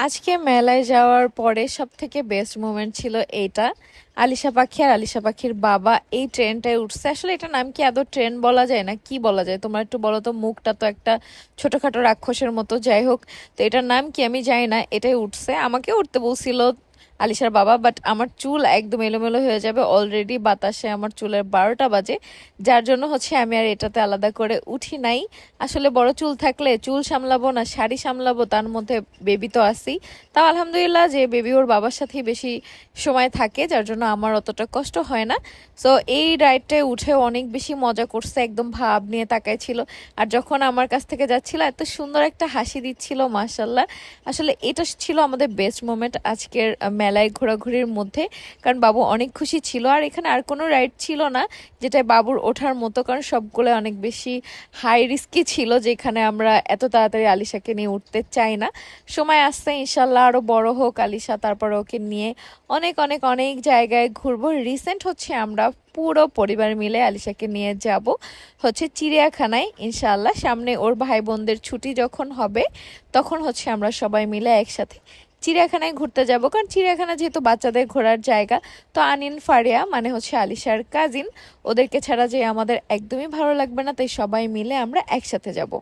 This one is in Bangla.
আজকে মেলায় যাওয়ার পরে সব থেকে বেস্ট মোমেন্ট ছিল এইটা। আলিশা পাখি আর আলিশা পাখির বাবা এই ট্রেনটায় উঠছে। আসলে এটা নাম কি আদৌ ট্রেন বলা যায় না কি বলা যায়, তোমরা একটু বলো তো। মুখটা তো একটা ছোটখাটো রাক্ষসের মতো, যাই হোক। তো এটার নাম কি আমি জানি না, এটাই উঠছে। আমাকে উঠতে বলছিল আলিশার বাবা, বাট আমার চুল একদম এলোমেলো হয়ে যাবে, অলরেডি বাতাসে আমার চুলের 12টা বাজে, যার জন্য হচ্ছে আমি আর এটাতে আলাদা করে উঠি নাই। আসলে বড় চুল থাকলে চুল সামলাবো না শাড়ি সামলাবো, তার মধ্যে বেবি তো আছেই। তাও আলহামদুলিল্লাহ যে বেবি ওর বাবার সাথেই বেশি সময় থাকে, যার জন্য আমার অতটা কষ্ট হয় না। সো এই রাইডটায় উঠে অনেক বেশি মজা করছে, একদম ভাব নিয়ে তাকাই ছিল। আর যখন আমার কাছ থেকে যাচ্ছিল এত সুন্দর একটা হাসি দিচ্ছিল, মাশাল্লাহ। আসলে এটা ছিল আমাদের বেস্ট মোমেন্ট আজকের মেলায় ঘোরাঘুরির মধ্যে, কারণ বাবু অনেক খুশি ছিল। আর এখানে আর কোনো রাইড ছিল না যেটা বাবুর ওঠার মতো, কারণ সবগুলো অনেক বেশি হাই রিস্কি ছিল, যেখানে আমরা এত তাড়াতাড়ি আলিশাকে নিয়ে উঠতে চাই না। সময় আসছে ইনশাল্লাহ আরো বড় হোক আলিশা, তারপর ওকে নিয়ে অনেক অনেক অনেক জায়গায় ঘুরবো। রিসেন্ট হচ্ছে আমরা পুরো পরিবার মিলে আলিশাকে নিয়ে যাব হচ্ছে চিড়িয়াখানায় ইনশাআল্লাহ। সামনে ওর ভাই বোনদের ছুটি যখন হবে তখন হচ্ছে আমরা সবাই মিলে একসাথে চিড়িয়াখানায় ঘুরতে যাব, কারণ চিড়িয়াখানা যেহেতু বাচ্চাদের ঘোরার জায়গা। তো আনিন ফারিয়া মানে হচ্ছে আলিশার কাজিন, ওদেরকে ছাড়া যে আমাদের একদমই ভালো লাগবে না, তাই সবাই মিলে আমরা একসাথে যাব।